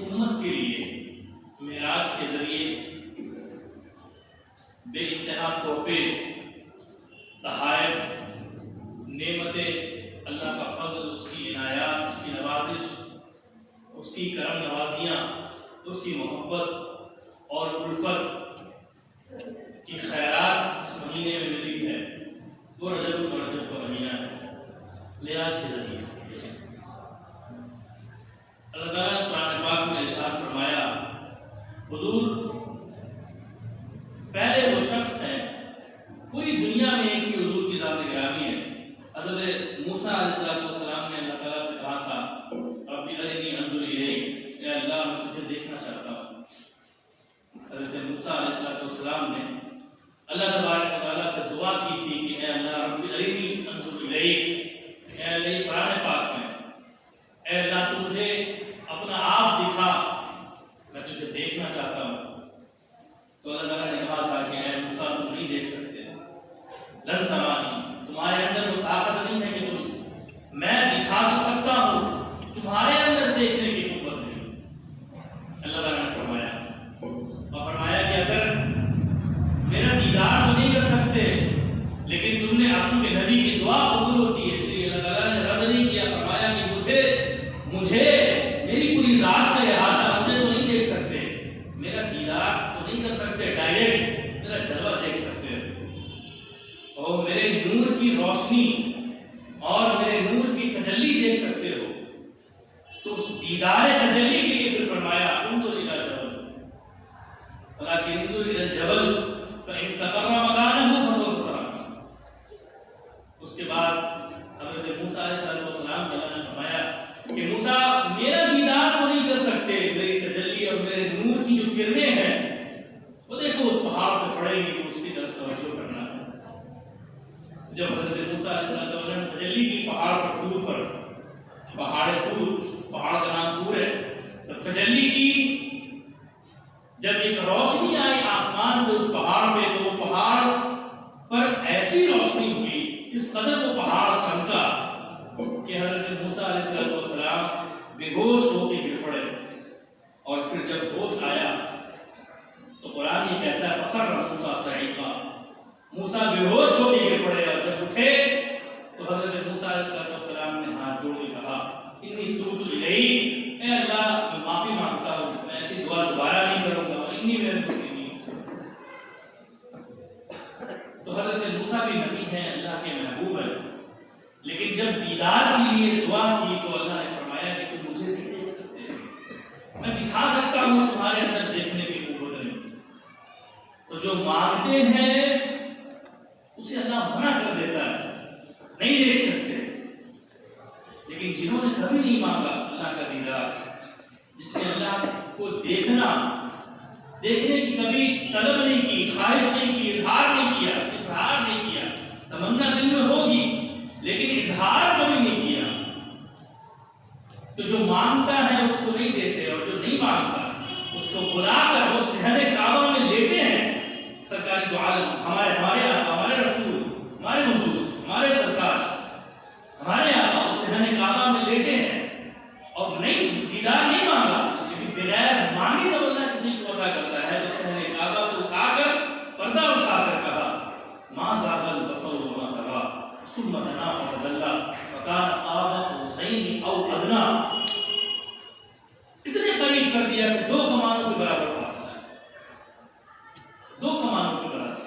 امت کے لیے معراج کے ذریعے بے انتہا تحفے، تحائف، نعمتیں، اللہ کا فضل، اس کی عنایات، اس کی نوازش، اس کی کرم نوازیاں، اس کی محبت اور الفت کی خیرات اس مہینے میں ملی ہے، وہ رجب المرجب کا مہینہ ہے معراج کے ذریعے۔ اللہ تعالیٰ نے قرآن پاک میں ارشاد فرمایا، حضور پہلے وہ شخص ہیں، پوری دنیا میں ایک ہی حضور کی ذات گرامی ہے۔ حضرت موسیٰ علیہ السلام نے اللہ تعالیٰ سے کہا تھا، رب ارنی انظر الیک، اے اللہ میں تجھے دیکھنا چاہتا ہوں۔ حضرت موسیٰ علیہ السلام نے اللہ تبارک و تعالیٰ سے دعا کی تھی کہ اے اللہ رب ارنی انظر الیک، اے اللہ یہ قرآن پاک میں، اے اللہ تو مجھے اپنا آپ دکھا، میں تجھے دیکھنا چاہتا ہوں۔ تو اللہ تعالیٰ نے کہا تھا کہ اے موسیٰ تم نہیں دیکھ سکتے، لن ترانی، تمہارے اندر وہ طاقت نہیں ہے کہ میں دکھا تو سکتا ہوں، تمہارے اندر دیکھنے کی قوت نہیں۔ اللہ تعالیٰ نے فرمایا اور فرمایا کہ اگر میرا دیدار تو نہیں کر سکتے، لیکن تم نے اب چونکہ نبی کی دعا قبول ہوتی ہے اس لیے اللہ تعالیٰ نے رد نہیں کیا، فرمایا کہ مجھے میری پوری ذات کا احاطہ، مجھے تو نہیں دیکھ سکتے، میرا دیدار تو نہیں کر سکتے ڈائریکٹ، میرا جلوہ دیکھ سکتے ہو، اور میرے نور کی روشنی اور میرے نور کی تجلی دیکھ سکتے ہو۔ تو اس دیدار تجلی کے لیے پھر فرمایا انظر الی الجبل، ولکن انظر الی الجبل فإن استقر مکانہ فسوف ترانی۔ اس کے بعد حضرت موسیٰ علیہ السلام اللہ نے فرمایا کہ موسیٰ میرا دیدار تو نہیں کر سکتے، میری تجلی اور میرے نور کی جو کرنیں ہیں وہ دیکھو اس پہاڑ پہ پڑیں گی، اس کی طرف توجہ کرنا ہے۔ جب حضرت موسیٰ علیہ السلام نے تجلی کی پہاڑ پر، طور پر، پہاڑ طور، پہاڑ کا نام طور ہے، جب تجلی کی، جب ایک روشنی آئی آسمان سے اس پہاڑ پہ، تو وہ پہاڑ پر ایسی روشنی ہوئی، اس قدر وہ پہاڑ چمکا کہ حضرت موسیٰ علیہ السلام بے ہوش ہو کے گر پڑے، اور پھر جب ہوش آیا تو قرآن یہ کہتا ہے فخر موسیٰ صعیقا، موسیٰ بے ہوش ہو کے گر پڑے، اور جب اٹھے تو حضرت موسیٰ علیہ السلام نے ہاتھ جوڑ کے کہا انی تبت الیک، اے اللہ میں معافی مانگتا ہوں، میں ایسی دعا دوبارہ نہیں کروں گا، اور انی میرے مسلمین۔ تو حضرت موسیٰ بھی نبی ہیں، اللہ کے محبوب ہیں، لیکن جب دیدار کے لیے دعا کی تو اللہ نے فرمایا کہ تم مجھے نہیں دیکھ سکتے، میں دکھا سکتا ہوں، تمہارے اندر دیکھنے کی قوت نہیں۔ تو جو مانگتے ہیں اسے اللہ منع کر دیتا ہے، نہیں دیکھ سکتے، لیکن جنہوں نے کبھی نہیں مانگا اللہ کا دیدار، جس نے اللہ کو دیکھنے کی کبھی طلب نہیں کی، خواہش نہیں کی، اظہار نہیں کیا، تمنا دل میں ہوگی لیکن اظہار کبھی نہیں کیا، تو جو مانگتا ہے اس کو نہیں دیتے، اور جو نہیں مانگتا اس کو بلا کر وہ صحن کعبہ میں لیتے ہیں۔ سرکاری دو عالم ہمارے آقا، ہمارے رسول، ہمارے حضور، ہمارے سرتاج، ہمارے آقا اس صحن کعبہ میں لیتے ہیں، اور نہیں دیدار نہیں مانگا، لیکن بغیر مانگے جب اللہ کسی کو عطا کرتا ہے تو صحن کعبہ سے اٹھا کر، پردہ اٹھا کر کہا ما زاغ البصر وما طغى ثم دنا فتدلى فكان قاب قوسين او ادنى، اتنے قریب کر دیا کہ دو کمانوں کے برابر فاصلہ ہے، دو کمانوں کے برابر۔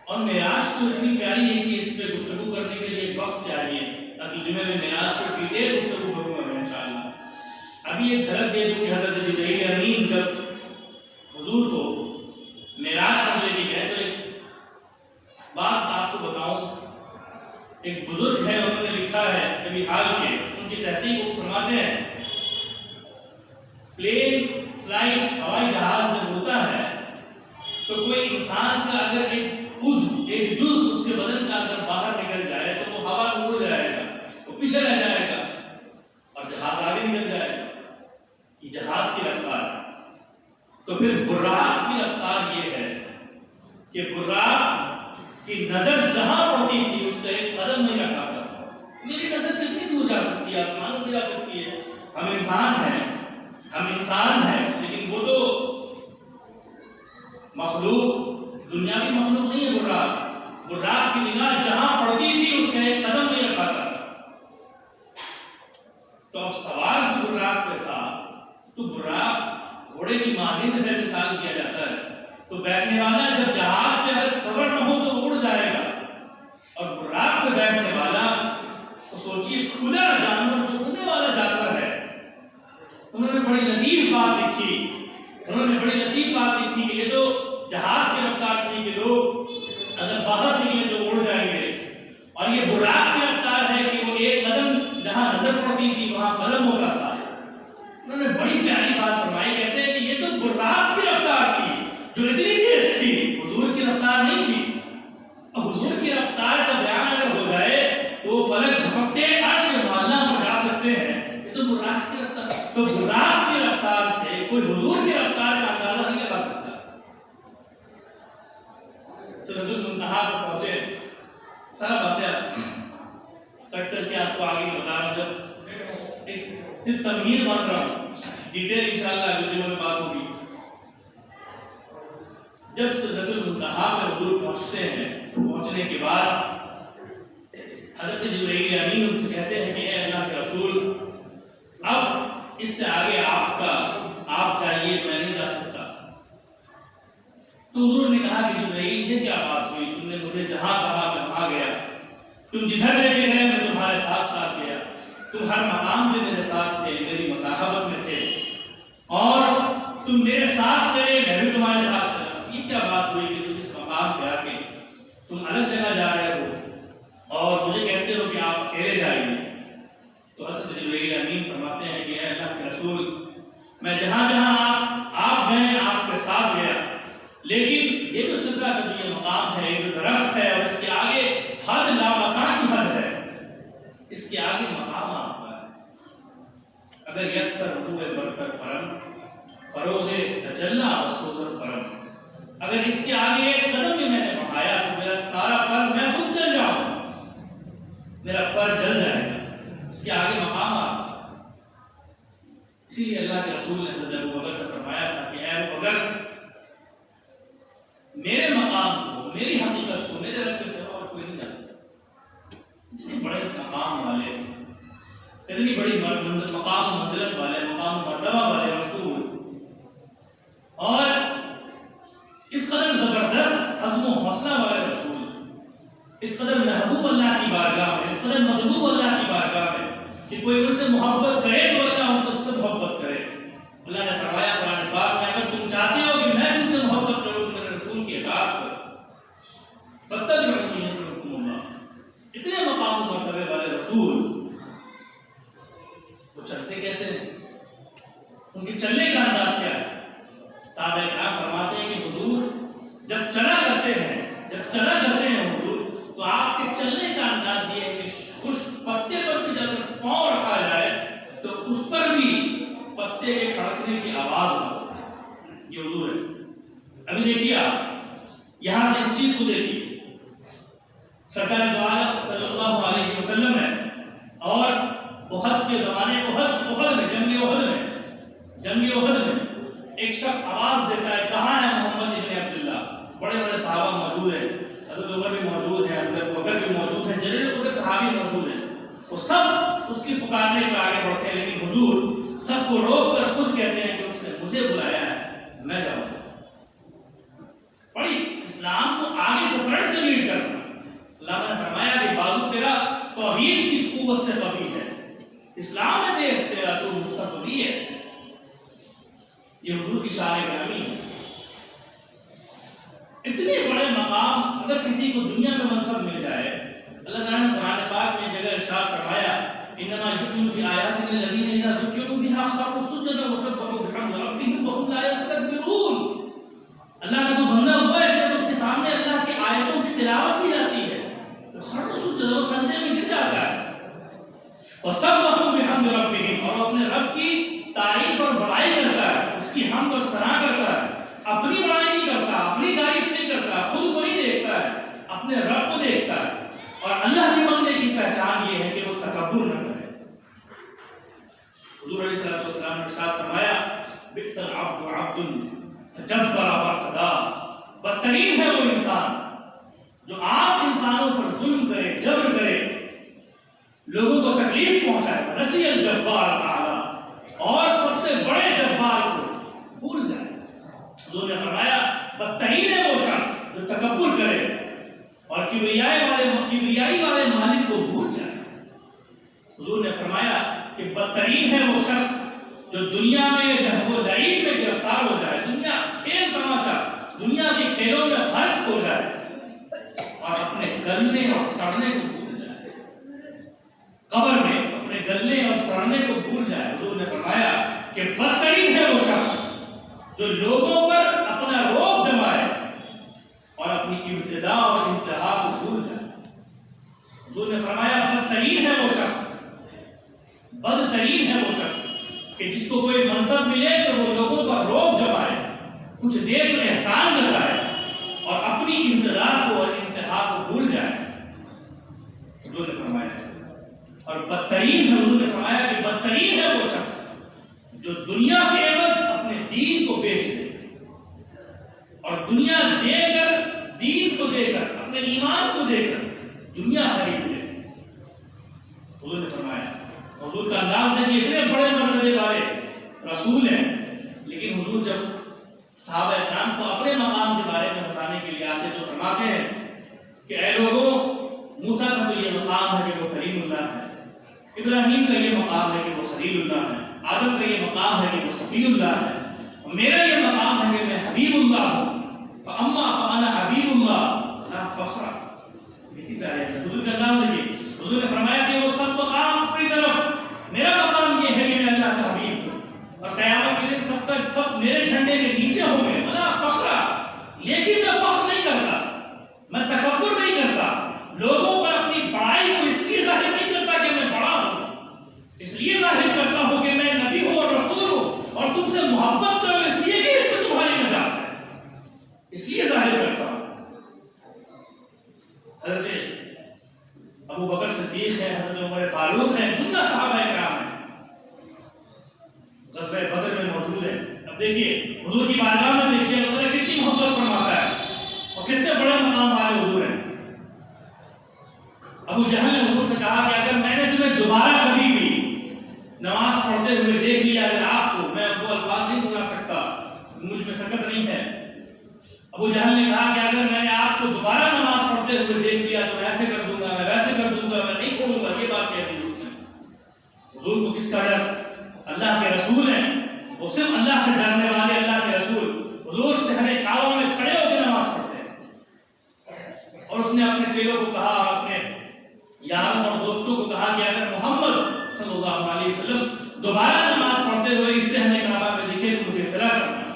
اور معراج تو اتنی پیاری ہے کہ اس پہ گفتگو کرنے کے لیے ایک وقت چاہیے، اگلے جمعے میں معراج پر ڈیٹیل گفتگو کروں گا میں انشاءاللہ۔ ابھی ایک جھلک دے دوں کہ حضرت جبرائیل امین جب حضور کو معراج پر لے کے گئے تو ایک بات آپ کو بتاؤں، ایک بزرگ ہے انہوں نے لکھا ہے کبھی حال کے، ان کی تحقیق کو فرماتے ہیں پلین فلائٹ ہوائی جہاز جب ہوتا ہے تو کوئی انسان کا اگر ایک جز اس کے بدن کا اگر باہر نکل جائے تو وہ ہوا میں اڑ جائے گا، وہ پیچھے رہ جائے گا، اور جہاز آگے نکل جائے گا، یہ جہاز کی رفتار۔ تو پھر براق کی رفتار یہ ہے کہ براق کی نظر جہاں پڑتی تھی اس کا ایک قدم نہیں رکھا تھا۔ میری نظر کتنی دور جا سکتی ہے، آسمانوں پہ جا سکتی ہے، ہم انسان ہیں، ہم انسان ہیں، لیکن وہ تو مخلوق، دنیاوی مخلوق نہیں ہے براق۔ براق کی نگاہ جہاں پڑتی تھی اس میں ایک قدم نہیں رکھا تھا۔ تو اب سوار جو براق پہ تھا، تو براق گھوڑے کی مانند ہے مثال کیا جاتا ہے، تو بیٹھنے والا جب جہاز پہ اگر کور نہ ہو تو اڑ جائے گا، اور براق پہ بیٹھنے والا تو سوچیے کھلا جانور جو اڑنے والا جانور ہے۔ انہوں نے بڑی لطیف بات لکھی کہ یہ تو جہاز کی رفتار تھی کہ لوگ اگر باہر نکلے تو اڑ جائیں گے، اور یہ براق کی رفتار ہے کہ وہ ایک قدم جہاں نظر پڑتی تھی وہاں قدم ہوتا تھا۔ انہوں نے بڑی پیاری بات فرمائی، کہتے ہیں کہ یہ تو براق کی رفتار تھی جو اتنی تیز تھی، حضور کی رفتار نہیں تھی۔ حضور کی رفتار کا بیان اگر ہو جائے تو وہ پلک جھپکتے عرش معلیٰ پر جا سکتے ہیں، یہ تو براق کی رفتار۔ تو براق کی رفتار سے کوئی حضور کی رفتار کا اندازہ نہیں لگا سکتا۔ سدرۃ المنتہا پر پہنچے، سارا باتیں کٹ کر کے آپ کو آگے بتا رہا ہوں، جب صرف تمہید بات رہا ہوں، ڈیٹیل انشاءاللہ اگلے دنوں میں بات ہوگی۔ جب سدرۃ المنتہا پر حضور پہنچتے ہیں، پہنچنے کے بعد حضرت جبرائیل امین ان سے کہتے ہیں کہ اے اللہ کے رسول، اب اس سے آگے آپ چاہیے، میں نہیں جا سکتا۔ تو حضور نے کہا کہ جبرائیل یہ کیا بات ہوئی، تم نے مجھے جہاں کہا میں وہاں گیا، تم جدھر لے کے گئے میں تمہارے ساتھ ساتھ گیا، تم ہر مقام پہ میرے ساتھ تھے، میری مصاحبت میں تھے، اور تم میرے ساتھ چلے، میں بھی تمہارے ساتھ چلا۔ یہ کیا بات ہوئی کہ تم اس مقام پہ آ کے تم الگ جگہ جا رہے ہو اور مجھے کہتے ہو کہ آپ اکیلے جائیے؟ تو حضرت جبرائیل امین فرماتے ہیں کہ اے اللہ کے رسول، میں جہاں جہاں آپ گئے آپ کے ساتھ گیا، لیکن یہ جو سدرہ کا جو یہ مقام ہے، یہ جو درخت ہے، اور اس کے آگے حد لامکان کی حد ہے، اس کے آگے مقام آپ کا ہے۔ اگر یکسر روح برتر پرم فروغ تجلا و سوزت پرم، اگر اس کے آگے ایک قدم بھی میں نے بڑھایا تو میرا سارا پر میں خود جل جاؤں، میرا پر جل جائے گا، اس کے آگے مقام آپ۔ اسی لیے اللہ کے رسول نے حضرت ابوبکر سے فرمایا تھا کہ اے ابوبکر، میرے مقام کو، میری حقیقت کو میرے رب کے سوا اور کوئی نہیں جانتا۔ اتنے بڑے مقام والے، اتنی بڑی مقام و منزلت والے، مقام و مرتبہ والے رسول، اور اس قدر زبردست عزم و حوصلہ والے رسول، اس قدر محبوب اللہ کی بارگاہ میں، اس قدر مطلوب اللہ کی بارگاہ میں کہ کوئی ان سے محبت کرے تو اللہ ان سے اس سے محبت کرے۔ اللہ نے فرمایا قرآن پاک میں، اگر تم چاہتے ہو کہ میں تم سے محبت کروں تو میرے رسول کی اطاعت کرو، فاتبعونی یحببکم اللہ۔ اتنے مقام و مرتبے والے رسول، وہ چلتے کیسے ہیں؟ ان کے چلنے کا انداز کیا ہے؟ صحابہ کرام فرماتے ہیں کہ حضور جب چلا کرتے ہیں حضور، تو آپ کے چلنے کا انداز یہ ہے کہ خشک پتے پر بھی جب پاؤں رکھا جائے تو اس پر بھی پتے کے کھڑکنے کی آواز ہوتی ہے۔ یہ حضور ہے۔ ابھی دیکھیے آپ یہاں سے اس چیز کو دیکھیے، سرکار دو عالم صلی اللہ علیہ وسلم ہے، اور احد کے زمانے جنگ احد میں ایک شخص آواز دیتا ہے، کہاں ہے محمد ابن عبداللہ؟ بڑے بڑے صحابہ موجود ہیں، حضرت عمر بھی موجود ہے، حضرت بکر بھی موجود ہے، جلیل القدر صحابی موجود ہیں، وہ سب اس کی پکارنے پہ آگے بڑھتے ہیں، لیکن حضور سب کو روک کر خود کہتے ہیں کہ اس نے مجھے بلایا ہے، میں جاؤں گا۔ بڑی اسلام کو آگے سے فرنٹ سے لیڈ کرنا۔ اللہ نے فرمایا کہ بازو تیرا توحید کی قوت سے قوی ہے، اسلام میں دیس تیرا تو مصطفی ہے۔ یہ حضور کی شان گرامی ہے۔ اتنے بڑے مقام اگر کسی کو دنیا میں منصب مل جائے، اللہ تعالیٰ نے قرآن پاک میں جگہ ارشاد فرمایا، انما یؤمن بآیاتنا الذین اذا ذکروا بها خروا سجدا وسبحوا بحمد ربهم وهم لا یستکبرون۔ اللہ کا جو بندہ ہوا ہے جب اس کے سامنے اللہ کی آیتوں کی تلاوت کی جاتی ہے تو خروا سجدا، وہ سجدے میں گر جاتا ہے، وسبحوا بحمد ربهم، اور اپنے رب کی تعریف اور بڑائی کرتا ہے، اس کی حمد اور ثنا کرتا ہے، اپنی بڑائی نہیں کرتا، اپنی تعریف نہیں کرتا، خود کو نہیں دیکھتا ہے، اپنے رب کو دیکھتا ہے۔ اور اللہ کے بندے کی پہچان یہ ہے کہ وہ تکبر نہ کرے۔ حضور علیہ السلام نے ارشاد فرمایا بئس العبد عبد تجبر واعتدى، بدترین ہے وہ انسان جو عام انسانوں پر ظلم کرے، جبر کرے، لوگوں کو تکلیف پہنچائے، نسی الجبار الاعلی، اور سب سے بڑے جبار کو بھول جائے۔ حضور نے فرمایا بدترین ہے وہ شخص جو تکبر کرے اور کبریائی والے مالک کو بھول جائے۔ حضور نے فرمایا کہ بدترین ہے وہ شخص جو دنیا میں لہو و لعب میں گرفتار ہو جائے، دنیا کھیل تماشا، دنیا کے کھیلوں میں غرق ہو جائے اور اپنے گلنے اور سڑنے کو بھول جائے، قبر میں اپنے گلنے اور سڑنے کو بھول جائے۔ حضور نے فرمایا کہ بدترین ہے وہ شخص جو لوگوں پر اپنا روب جمائے اور اپنی ابتدا اور انتہا کو بھول جائے۔ حضور نے فرمایا بدترین ہے وہ شخص کہ جس کو کوئی منصب ملے تو وہ لوگوں پر روب جمائے، کچھ دیر تو احسان جتائے اور اپنی ابتدا کو اور انتہا کو بھول جائے۔ حضور نے فرمایا اور حضور نے فرمایا کہ بدترین ہے وہ شخص جو دنیا کے عوض اپنے دین کو بیچ دے اور دنیا دے کر، دین کو دے کر، اپنے ایمان کو دے کر دنیا خرید لے۔ حضور نے فرمایا، حضور کا انداز دیکھیے، اتنے بڑے مرتبے والے رسول ہیں، لیکن حضور جب صحابہ اکرام کو اپنے مقام کے بارے میں بتانے کے لیے آتے تو فرماتے ہیں کہ اے لوگوں، موسیٰ کا تو یہ مقام ہے کہ وہ کلیم اللہ ہے، ابراہیم کا یہ مقام ہے کہ وہ خلیل اللہ ہے، آدم کا یہ مقام ہے کہ وہ صفی اللہ ہے، اور میرا یہ مقام ہے کہ میں حبیب اللہ ہوں، فاما فانا حبیب اللہ لا فخر۔ حضور کا انداز دیکھیے، حضور نے فرمایا کہ وہ سب مقام اپنی طرف، میرا مقام یہ ہے کہ میں اللہ کا حبیب ہوں اور قیامت کے دن سب میرے جھنڈے کے نیچے ہوں گے، لا فخر، لیکن میں فخر نہیں کرتا، میں تکبر نہیں کرتا، لوگوں پر اپنی بڑائی کو اس لیے ظاہر نہیں کرتا کہ میں بڑا ہوں، اس لیے ظاہر کرتا ہوں کہ میں نبی ہوں اور رسول ہوں اور تم سے محبت کرو اس لیے کہ اس میں تمہاری نجات ہے، اس لیے ظاہر کرتا ہوں۔ حضرت ابو بکر صدیق ہے، حضرت عمر فاروق ہے، جملہ صحابہ کرام ہیں، غزوہ بدر میں موجود ہے۔ اب دیکھیے حضور کی بارگاہ میں دیکھیے اللہ کتنی محبت فرماتا ہے اور کتنے بڑے مقام والے حضور ہیں۔ ابو جہل نے حضور سے کہا کہ اگر میں نے تمہیں دوبارہ کبھی بھی نماز پڑھتے ہوئے دیکھ لیا، اگر آپ کو، میں وہ الفاظ نہیں بلا سکتا، مجھ میں سکت نہیں ہے، ابو جہل نے کہا کہ اگر میں نے آپ کو دوبارہ نماز پڑھتے ہوئے دیکھ لیا تو ایسے کر دوں گا، میں ویسے کر دوں گا، میں نہیں چھوڑوں گا، یہ بات کہہ دی اس نے۔ حضور کو کس کا ڈر؟ اللہ کے رسول ہیں، وہ صرف اللہ سے ڈرنے والے اللہ کے رسول، حضور صحن کعبہ میں کھڑے ہو کے نماز پڑھتے ہیں۔ اور اس نے اپنے چیلوں کو کہا، اپنے یاروں اور دوستوں کو کہا کہ اگر محمد صلی اللہ علیہ وسلم دوبارہ نماز پڑھتے ہوئے اس صحن کعبہ میں دکھے تو مجھے اطلاع کرنا۔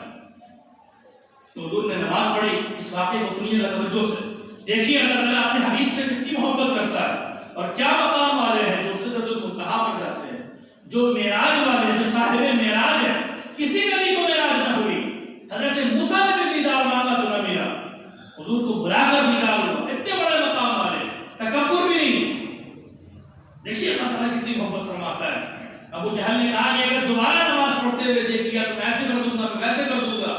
تو حضور نے نماز پڑھی۔ اس واقعے کو سنیے گا توجہ سے، دیکھیے اللہ تعالیٰ اپنے حبیب سے کتنی محبت کرتا ہے اور کیا مقام والے ہیں جو سدرۃ المنتہا پر جاتے ہیں، جو معراج والے ہیں، جو صاحب معراج ہیں۔ کسی نبی کو معراج نہ ہوئی، حضرت موسیٰ نے بھی دیدار مانگا تو نہ ملا، حضور کو بلا کر دیدار ہوا، اتنے بڑے مقام والے، تکبر بھی نہیں۔ دیکھیے اللہ تعالیٰ کتنی محبت فرماتا ہے۔ ابو جہل نے کہا کہ اگر دوبارہ نماز پڑھتے ہوئے دیکھ لیا تو میں ایسے کر دوں گا، میں ویسے کر دوں گا۔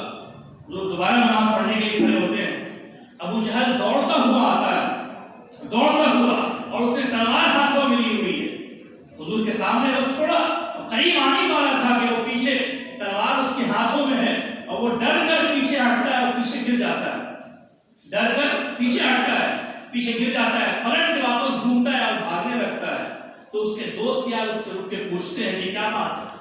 لوگ دوبارہ نماز پڑھنے کے لیے کھڑے ہوتے ہیں، ابو جہل دوڑتا ہوا آتا ہے، دوڑتا ہوا، اور اس نے تلوار ہاتھوں میں لی ہوئی ہے۔ حضور کے سامنے بس تھوڑا قریب آنے والا تھا کہ وہ پیچھے تلوار اس کے ہاتھوں میں ہے اور وہ ڈر کر پیچھے ہٹتا ہے اور پیچھے گر جاتا ہے، ڈر کر پیچھے ہٹتا ہے، پیچھے گر جاتا ہے، پلٹ کے واپس گھومتا ہے اور بھاگنے لگتا ہے۔ تو اس کے دوست یار اس سے اٹھ کے پوچھتے ہیں کہ کیا بات ہے،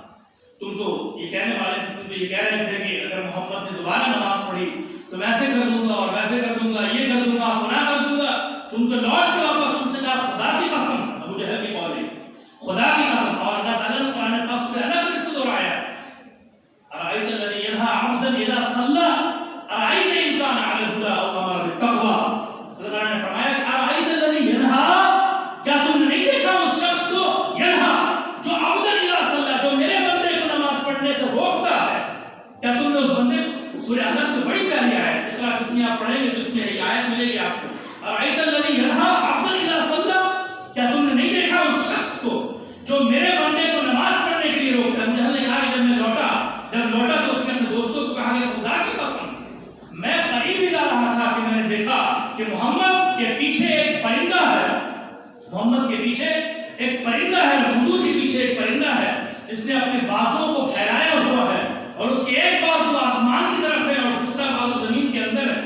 تم تو یہ کہنے والے تھے، تم تو یہ کہہ رہے تھے کہ اگر محمد نے دوبارہ نماز پڑھی تو میں ایسے کر دوں گا اور ویسے کر دوں گا، یہ کر دوں گا، فلاں کر دوں گا۔ تم تو لوٹ کے واپس ان سے کہا خدا کی قسم، ابو جہل کی قول ہے، خدا کی قسم، اور اللہ تعالیٰ نے قرآن پاک میں الگ سے دہرایا ہے، ارأیت الذی ینہی عبدا اذا صلی ارأیت ان کان علی الہدی او امر بالتقوی۔ اللہ نے فرمایا کہ ارأیت الذی ینہی، کیا تم نے نہیں دیکھا اس شخص کو، ینہی، جو عبدا اذا صلی، جو میرے بندے کو نماز پڑھنے سے روکتا ہے، کیا تم نے اس بندے کو، سورہ علق میں بڑی پیاری آیت، اقرا جس میں آپ پڑھیں گے تو اس میں یہ آیت ملے گی آپ کو، ارأیت الذی ینہی عبدا اذا صلی، کیا تم نے نہیں دیکھا اس شخص کو جو میرے بندے کو نماز پڑھنے کے لیے روکتا ہے۔ مجھے نے کہا کہ جب لوٹا تو اس کہ محمد کے پیچھے ایک پرندہ ہے، محمد کے پیچھے ایک پرندہ ہے، حضور کے پیچھے ایک پرندہ ہے جس نے اپنے بازوؤں کو پھیلایا ہوا ہے اور اس کے ایک بازو آسمان کی طرف ہے اور دوسرا بازو زمین کے اندر ہے.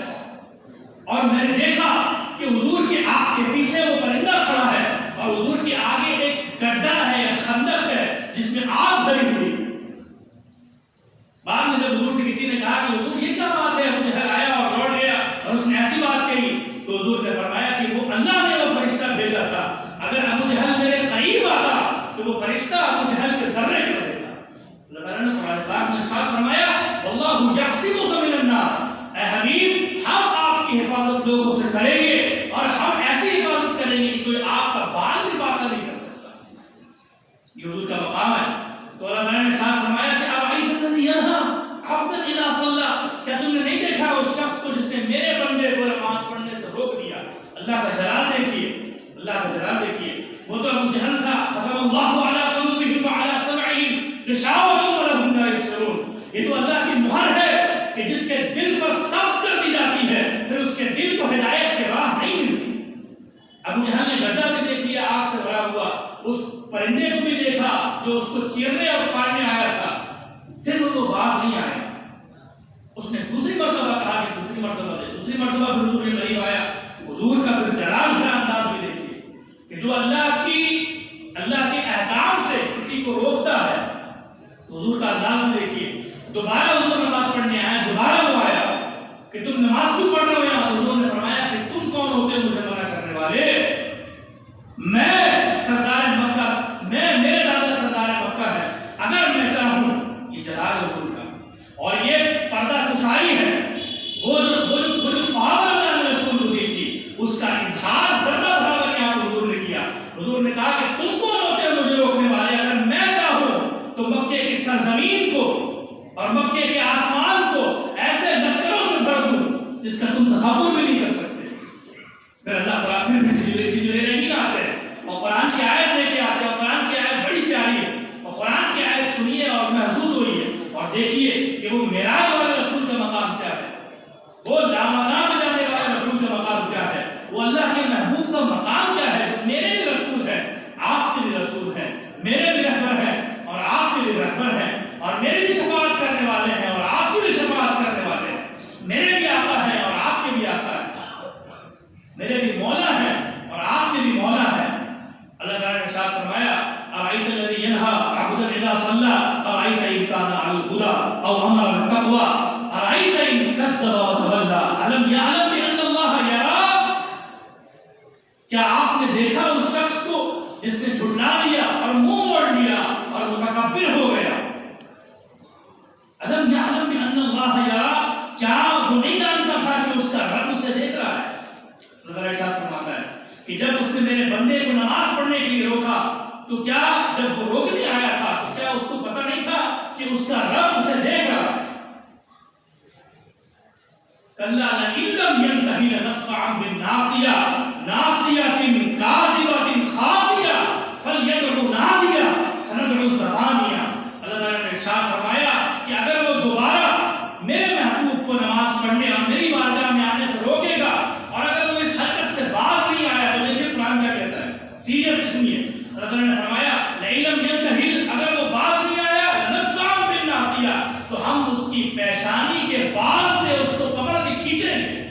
اور میں نے دیکھا کہ حضور کے آنکھ کے پیچھے وہ پرندہ کھڑا ہے اور حضور کے آگے ایک گڈھا ہے، ایک خندق ہے جس میں آگ بھری ہوئی ہے. بعد میں جب حضور سے کسی نے کہا کہ حضور یہ کیا بات ہے، ابو جہل آیا اور لوٹ گیا اور اس نے ایسی بات کہی، تو حضور نے فرمایا کہ وہ اللہ نے وہ فرشتہ بھیجا تھا. اگر ابو جہل میرے قریب آتا تو وہ فرشتہ ابو جہل کے ذرے کر دیتا. اللہ تعالیٰ نے قرآن پاک میں ارشاد فرمایا واللہ یعصمک من الناس، اے حبیب ہم آپ کی حفاظت لوگوں سے کریں گے اور ہم ایسی حفاظت کریں گے کہ کوئی آپ کا بال بھی باقی نہیں کر سکتا. یہ حضور کا مقام ہے. تو اللہ تعالیٰ نے ارشاد فرمایا کہ ارأیت الذی ینہی عبدا اذا صلی، کیا تم نے نہیں دیکھا اس شخص کو جس نے میرے بندے کو نماز پڑھنے سے روک دیا. اللہ کا جلال دیکھیے، اللہ کا جلال دیکھیے. وہ تو ابو جہل تھا، ختم اللہ علی قلوبہم وعلی سمعہم غشاوۃ ولہم لا یبصرون. یہ تو اللہ کی مہر ہے کہ جس کے دل پر سب کر دی جاتی ہے پھر اس کے دل کو ہدایت کی راہ نہیں ملتی. ابو جہل نے گڈھا بھی دیکھ لیا آگ سے بھرا ہوا، اس پرندے کو بھی دیکھا جو اس کو چیرنے اور پالنے آیا تھا، پھر وہ باز نہیں آیا. اس نے دوسری مرتبہ کہا کہ دوسری مرتبہ دے، دوسری مرتبہ پھر حضور کے قریب آیا. حضور کا پھر جلال بھرا انداز بھی دیکھیے کہ جو اللہ کے احکام سے کسی کو روکتا ہے، حضور کا انداز بھی دیکھیے. دوبارہ حضور نماز پڑھنے آیا، دوبارہ وہ آیا کہ تم نماز کیوں پڑھ رہے ہو یہاں؟ حضور نے فرمایا کہ تم کون ہوتے مجھے منع کرنے والے؟ میں سردار مکہ، میرے دادا سردار مکہ ہے. اگر میں چاہوں، یہ جلال حضور کا اور یہ پردہ کشائی ہے. وہ جو پاور اللہ نے رسول کو دی تھی اس کا اظہار ذرہ برابر نے آپ حضور نے کیا. حضور نے کہا کہ تم کون ہوتے ہو مجھے روکنے والے؟ اگر میں چاہوں تو مکے کی سرزمین کو اور مکے کے آسمان کو ایسے لشکروں سے بھر دوں جس کا تم تصور بھی نہیں کر سکتے. پھر اللہ تعالیٰ پھر بھجورے نہیں آتے اور قرآن کی آیت لے کے آتے ہیں اور قرآن کی آیت بڑی پیاری ہے اور قرآن کی آیت سنیے اور محفوظ ہوئیے اور دیکھیے کہ وہ معراج والے رسول کا مقام کیا ہے، وہ لامقام میں جانے والے رسول کا مقام کیا ہے، وہ اللہ کے محبوب کا مقام کیا ہے جو میرے بھی رسول ہے، آپ کے بھی رسول ہیں، میرے بھی رہبر ہیں اور آپ کے بھی رہبر ہیں اور میری بھی شفاعت کرنے والے ہیں اور آپ کی بھی شفاعت کرنے والے ہیں، میرے بھی آقا ہیں اور آپ کے بھی آقا ہیں، میرے بھی مولا ہیں اور آپ کے بھی مولا ہیں. اللہ تعالیٰ نے ارشاد فرمایا ارأیت الذی ینہی عبدا اذا صلی ارأیت ان کان علی الہدی او امر بالتقوی ارأیت ان کذب وتولی الم یعلم بان اللہ یری. کیا آپ نے دیکھا اس شخص کو جس نے جھٹلا دیا اور منہ موڑ لیا اور متکبر ہو گیا؟ الم یعلم بان اللہ یری، کیا وہ نہیں جانتا تھا کہ اس کا رب اسے دیکھ رہا ہے؟ اللہ تعالیٰ ارشاد فرماتا ہے کہ جب اس نے میرے بندے کو نماز پڑھنے کے لیے روکا تو کیا جب وہ روکنے آیا تھا تو کیا اس کو پتہ نہیں تھا کہ اس کا رب اسے دیکھ رہا ہے؟ کلا لئن لم ینتہی لنسفعا بالناصیہ ناصیۃ کاذبۃ خاطیہ فلیدع نادیہ سندع زبانیہ. اللہ تعالیٰ نے ارشاد فرمایا کہ اگر وہ دوبارہ میرے محبوب کو نماز پڑھنے اور میری بارگاہ میں آنے سے روکے گا اور اگر وہ اس حرکت سے باز نہیں آیا تو دیکھیے قرآن کیا کہتا ہے، سیریس سے سنیے. اللہ تعالیٰ نے فرمایا لئن لم ینتہی، اگر وہ باز نہیں آیا لنسفعا بالناصیہ تو ہم اس کی پیشانی کے بال سے اس کو پکڑ کے کھینچیں گے.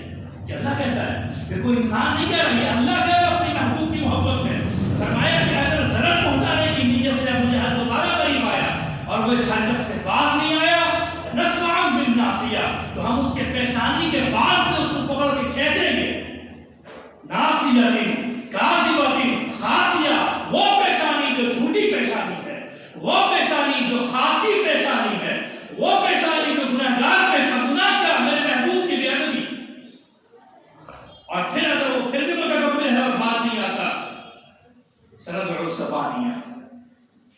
کہ اللہ کہتا ہے کہ کوئی انسان نہیں کہہ رہا ہے، اللہ کہہ رہا ہے اپنی محبوب کی محبت میں. فرمایا کہ اگر ضرر پہنچانے کی نیت سے ابو جہل دوبارہ قریب آیا اور وہ اس حرکت سے باز نہیں آیا نسفعا بالناصیہ تو ہم اس کے پیشانی کے بال سے اس کو پکڑ کے کھینچیں گے. ناصیۃ کاذبۃ خاطیہ، وہ پیشانی جو جھوٹی پیشانی ہے، وہ پیشانی جو خاطی پیشانی ہے، وہ پیشانی جو گناہگار پیشانی، گناہ کیا میرے محبوب کی بے ادبی. اور پھر اگر وہ پھر بھی متکبر ہے اور باز نہیں آتا سندع زبانیہ،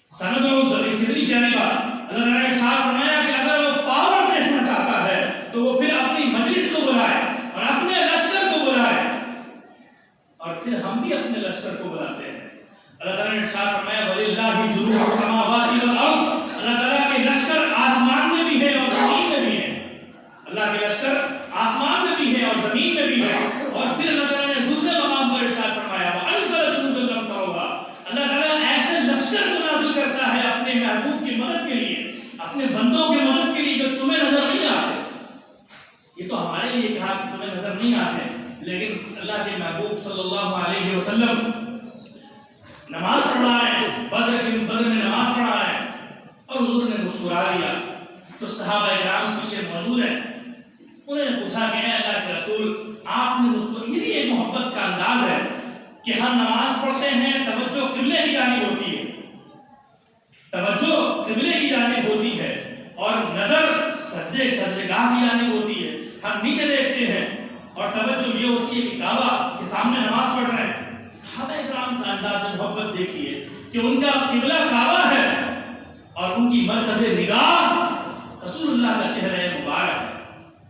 سندع زبانیہ. کتنی پیاری بات. اللہ تعالیٰ نے ارشاد فرمایا کہ اگر وہ پاور دیکھنا چاہتا ہے تو وہ پھر اپنی مجلس کو بلائے اور اپنے لشکر کو بلائے اور پھر صحابہ کرام پیچھے موجود ہیں. انہوں نے پوچھا کہ اے اللہ کے رسول آپ نے اس کو، یہ ایک محبت کا انداز ہے کہ ہم نماز پڑھتے ہیں توجہ قبلے کی جانب ہوتی ہے، توجہ قبلے کی جانب ہوتی ہے اور نظر سجدے گاہ کی جانب ہوتی ہے، ہم نیچے دیکھتے ہیں اور توجہ یہ ہوتی ہے کہ کعبہ کے سامنے نماز پڑھ رہے ہیں. صحابہ کرام کا انداز محبت دیکھیے کہ ان کا قبلہ کعبہ ہے اور ان کی مرکز نگاہ رسول اللہ کا چہرہ مبارک ہے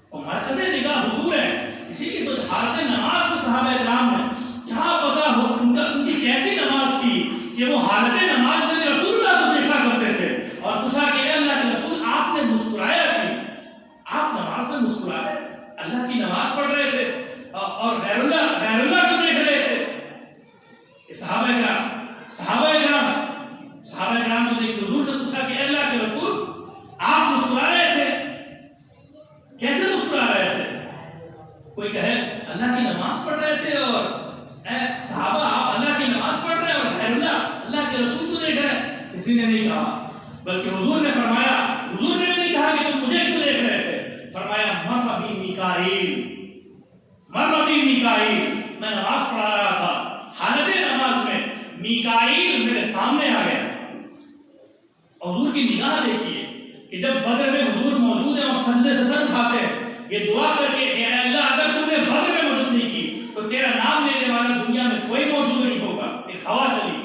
اور مرکز نگاہ حضور ہے. اسی لیے تو حالت نماز میں صحابہ کرام نے کیا پتا ہو ان کی کیسی نماز تھی کہ وہ حالت نماز میں رسول اللہ کو دیکھا کرتے تھے اور پوچھا کہ اے اللہ کے رسول آپ نے مسکرایا کیوں؟ آپ نماز میں مسکرائے، اللہ کی نماز پڑھ رہے تھے اور غیر اللہ کو دیکھ رہے تھے. صحابہ کرام کو دیکھ حضور سے پوچھا کہ اے اللہ کے رسول آپ مسکرا رہے تھے، کیسے مسکرا رہے تھے؟ کوئی کہے اللہ کی نماز پڑھ رہے تھے اور اے صحابہ آپ اللہ کی نماز پڑھ رہے ہیں اور غیر اللہ کے رسول کو دیکھ رہے ہیں. کسی نے نہیں کہا، بلکہ حضور نے فرمایا، حضور نے بھی نہیں کہا کہ تم مجھے کیوں دیکھ رہے تھے، فرمایا مر بی میکائیل، میں نماز پڑھا رہا تھا، حالت نماز میں میکائیل میرے سامنے آ گیا. حضور کی نگاہ دیکھیے کہ جب بدر میں حضور موجود ہیں اور سجدے سے سر اٹھاتے ہیں یہ دعا کر کے کہ اے اللہ اگر تو نے بدر میں مدد نہیں کی تو تیرا نام لینے والا دنیا میں کوئی موجود نہیں ہوگا. ایک ہوا چلی،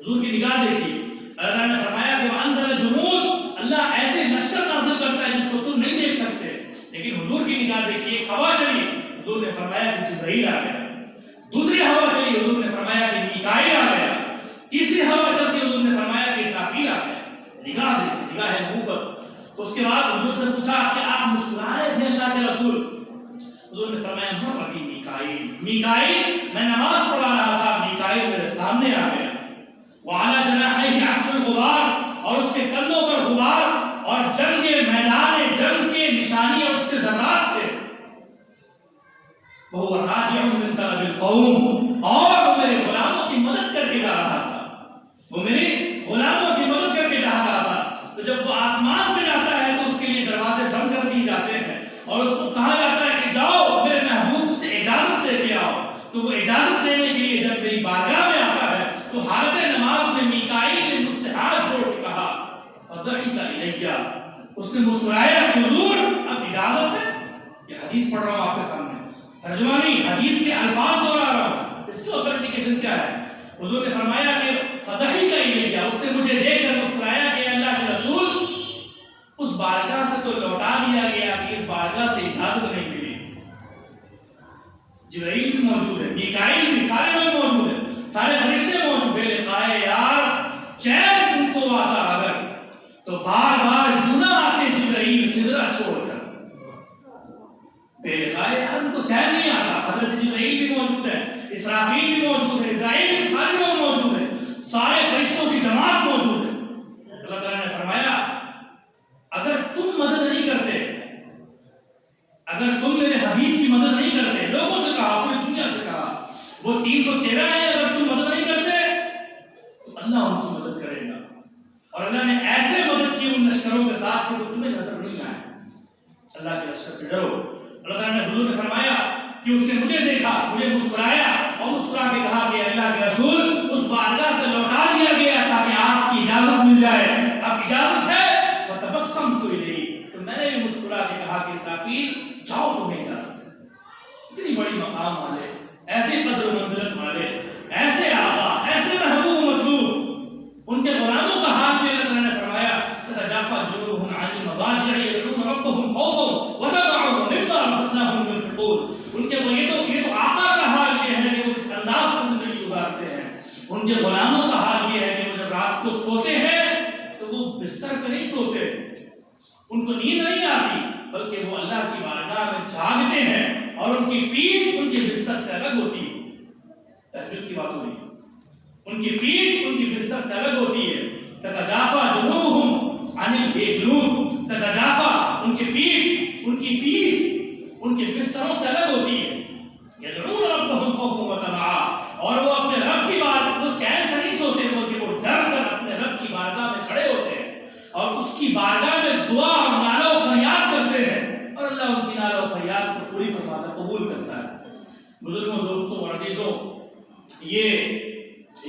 حضور کی نگاہ دیکھیے. اللہ نے فرمایا کہ انزل جنود، اللہ ایسے لشکر نازل کرتا ہے جس کو تم نہیں دیکھ سکتے. لیکن حضور کی نگاہ دیکھیے، ایک ہوا چلی، حضور نے فرمایا کہ جبرائیل آ گیا. دوسری ہوا چلی، حضور نے فرمایا کہ میکائیل آ گیا. تیسری ہوا چلتی، حضور نے فرمایا کہ اسرافیل آ گیا. نگاہ دیکھیے، نگاہ ہے منہ پر. اس کے بعد حضور سے پوچھا کہ آپ مسکرا رہے تھے اللہ کے رسول؟ حضور نے فرمایا مر ابھی میکائیل، میں نماز پڑھا رہا تھا، میکائیل میرے سامنے آ گیا. وعلی جناحیہ عصف الغبار، اور اس کے کندھوں پر غبار اور جنگ کے میدان جنگ کے نشانی اور اس کے ذرات تھے. وہ راجع من طلب القوم، اور وہ میرے غلاموں کی مدد کر کے جا رہا تھا، وہ میرے غلاموں کی مدد کر کے جا رہا تھا. تو جب وہ آسمان پہ جاتا ہے تو اس کے لیے دروازے بند کر دیے جاتے ہیں اور اس کو کہا جاتا ہے کہ جاؤ میرے محبوب سے اجازت لے کے آؤ. تو وہ اجازت لینے کے لیے جب میری بارگاہ میں آتا ہے تو حالت نماز میں میکائیل نے مجھ سے ہاتھ جوڑ کے کہا فضحک الیہ، اس نے مسکرایا کہ حضور اب اجازت ہے. یہ حدیث پڑھ رہا ہوں آپ کے سامنے، ترجمہ نہیں، حدیث کے الفاظ دوہرا رہا ہوں. اس کی اوتھینٹیکیشن کیا ہے؟ حضور نے فرمایا کہ فضحک الیہ، اس نے مجھے دیکھ کر مسکرایا کہ اللہ کے رسول اس بارگاہ سے تو لوٹا دیا گیا کہ اس بارگاہ سے اجازت نہیں ملی. جبرائیل بھی موجود ہے، میکائیل بھی، سارے لوگ موجود ہیں، سارے فرشتے موجود. بے لقائے یار چین تم کو وعدہ اگر تو بار بار یوں نہ آتے جبرائیل سدرہ چھوڑ کر. بے لقائے یار ان کو چین نہیں آتا. حضرت جبرائیل بھی موجود ہے، اسرافیل بھی موجود ہے، اسرائیل بھی، سارے لوگ موجود ہیں، سارے فرشتوں کی جماعت موجود ہے. اللہ تعالیٰ نے فرمایا اگر تم مدد نہیں کرتے، اگر تم میرے حبیب کی مدد نہیں کرتے، لوگوں سے کہا، پوری دنیا سے کہا، وہ 313 ہے، اگر تم مدد نہیں کرتے تو اللہ ان کی مدد کرے گا. اور اللہ نے ایسے مدد کی ان لشکروں کے ساتھ کہ وہ تمہیں نظر نہیں آئے. اللہ کے لشکر سے ڈرو. اللہ تعالیٰ نے حضور نے فرمایا کہ اس نے مجھے دیکھا، مجھے مسکرایا اور مسکرا کے کہا کہ اللہ کے رسول اس بارگاہ سے لوٹا دیا گیا تاکہ آپ کی اجازت مل جائے. اب اجازت ہے فتبسمت الیہ، تو میں نے بھی مسکرا کے کہا کہ اسرافیل جاؤ، تمہیں اجازت ہے. اتنی بڑی مقام والے، ایسے قدر و منزلت والے، ایسے آقا، ایسے محبوب مطلوب، ان کے غلاموں کا حال بھی اللہ تعالیٰ نے فرمایا تتجافى جنوبهم عن المضاجع يدعون ربهم خوفا وطمعا ومما رزقناهم ينفقون. ان کے یہ تو آقا کا حال یہ ہے کہ وہ اس انداز سے زندگی گزارتے ہیں. ان کے غلاموں کا حال یہ ہے کہ وہ جب رات کو سوتے ہیں تو وہ بستر پہ نہیں سوتے، ان کو نیند نہیں آتی، بلکہ وہ اللہ کی بارگاہ میں جاگتے ہیں اور ان کی پیٹھ ان کے بستر سے الگ ہوتی ہے. تہجد کی بات ہو رہی ہے، ان کی پیٹھ ان کی بستر سے الگ ہوتی ہے. تتجافى جنوبهم عن الجنوب، تتجافى ان کی پیٹھ ان کے بستروں سے الگ ہوتی ہے. يدعون ربهم خوفا وطمعا، اور وہ اپنے رب کی بات، وہ چین سے نہیں سوتے بلکہ وہ ڈر کر اپنے رب کی بارگاہ میں کھڑے ہوتے ہیں اور اس کی بارگاہ میں دعا اور نعرہ و فریاد فرماتا ہے، قبول کرتا ہے۔ بزرگوں، دوستوں اور عزیزوں، یہ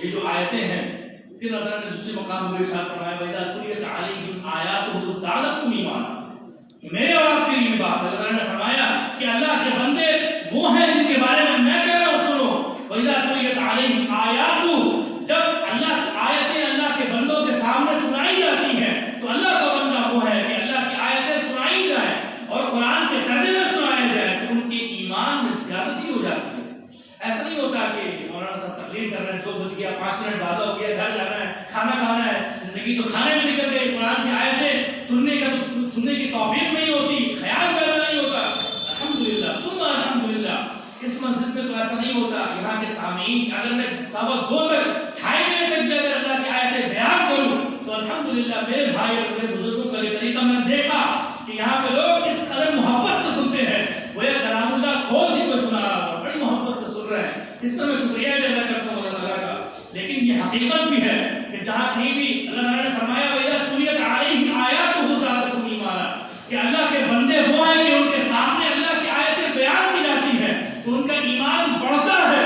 جو آیتیں ہیں، پھر اللہ نے دوسرے مقام پر ارشاد فرمایا وَإِذَا تُلِيَتْ عَلَيْهِمْ آيَاتُهُ زَادَتْهُمْ ایمانا۔ میرے اور آپ کے لیے بات ہے، اللہ نے فرمایا کہ اللہ کے بندے وہ ہیں جن کے بارے میں کہہ رہا ہوں، سنو وَإِذَا تُلِيَتْ عَلَيْهِمْ آيَاتُهُ، جب اللہ کی آیتیں اللہ کے بندوں کے سامنے سنائی جاتی ہیں تو اللہ کا بندہ وہ ہے کہ اللہ کی آیتیں سنائی جائیں اور قرآن کے ترجمے سنائے جائیں تو ان کے ایمان میں زیادتی ہو جاتی ہے۔ ایسا نہیں ہوتا کہ مولانا صاحب تقریر کر رہے ہیں، 2 بج گیا، 5 منٹ زیادہ ہو گیا، گھر جانا ہے، کھانا کھانا ہے، زندگی تو کھانے میں نکل گئی، قرآن کی آیتیں سننے کی توفیق نہیں ہوتی، خیال پیدا نہیں ہوتا۔ الحمدللہ ثم الحمدللہ، اس مسجد میں تو ایسا نہیں ہوتا۔ یہاں کے سامعین، اگر میں سابق 2 تک 2.5 بجے تک بھی اگر اللہ کی آیتیں بیان کروں تو الحمدللہ میرے بھائی اور میرے بزرگوں کا یہ طریقہ میں نے دیکھا کہ یہاں پہ لوگ اس قدر محبت سے سنتے ہیں، وہ یہ کلام اللہ کھول کے کوئی سنا رہا ہو، بڑی محبت سے سن رہے ہیں۔ اس پر میں شکریہ بھی ادا کرتا ہوں اللہ تعالیٰ کا، لیکن یہ حقیقت بھی ہے کہ جہاں کہیں بھی اللہ تعالیٰ نے فرمایا وَإِذَا تُلِيَتْ عَلَيْهِمْ آيَاتُهُ زَادَتْهُمْ ایمانا، کہ اللہ کے بندے وہ ہیں کہ ان کے سامنے اللہ کی آیتیں بیان کی جاتی ہیں تو ان کا ایمان بڑھتا ہے،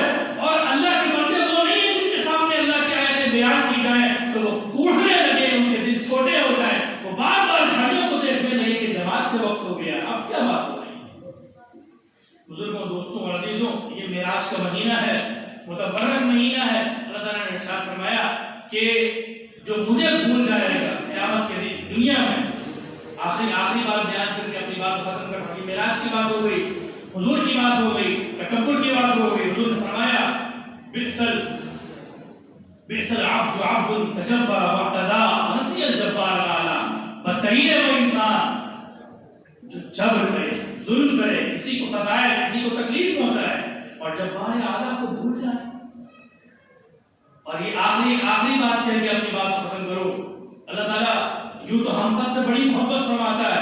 اور اللہ کے بندے وہ نہیں ہیں جن کے سامنے اللہ کی آیتیں بیان کی جائیں تو وہ کوڑنے لگے، ان کے دل چھوٹے ہو جائیں، وہ بار بار گھڑیوں کو دیکھنے لگے کہ جماعت کے وقت ہو گیا، اب کیا بات ہو رہی ہے۔ بزرگوں، دوستوں اور عزیزوں، یہ معراج کا مہینہ ہے، متبرک مہینہ ہے۔ اللہ تعالیٰ نے ارشاد فرمایا کہ جو مجھے بھول جائے گا قیامت کے دن دنیا میں، آخری بات بیان کر کے اپنی بات ختم کر رہا ہوں۔ معراج کی بات ہو گئی، حضور کی بات ہو گئی، تکبر کی بات ہو گئی۔ حضور نے فرمایا بئس العبد عبد تجبر واعتدى ونسي الجبار الاعلى، بدترین ہے وہ انسان جو جبر کرے، ظلم کرے، کسی کو ستائے، کسی کو تکلیف پہنچائے اور جبار اعلیٰ کو بھول جائے۔ اور یہ آخری بات کہہ کے اپنی بات کو ختم کرو۔ اللہ تعالیٰ یوں تو ہم سب سے بڑی محبت فرماتا ہے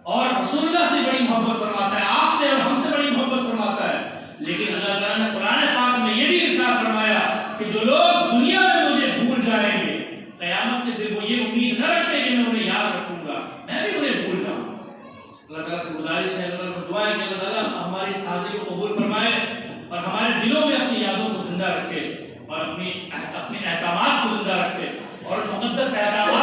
اور رسول اللہ سے بڑی محبت فرماتا ہے، آپ سے اور ہم سے بڑی محبت فرماتا ہے، لیکن اللہ تعالیٰ نے قرآن پاک میں یہ بھی ارشاد فرمایا کہ جو لوگ دنیا میں مجھے بھول جائیں گے قیامت کے دن وہ یہ امید نہ رکھیں کہ میں انہیں یاد رکھوں گا، میں بھی انہیں بھول جاؤں۔ اللہ تعالیٰ سے گزارش ہے، اللہ تعالیٰ سے دعا ہے کہ اللہ تعالیٰ ہماری اس حاضری کو قبول فرمائے اور ہمارے دلوں میں اپنی یادوں کو زندہ رکھے اور اپنے احکامات کو زندہ رکھے اور مقدس احکامات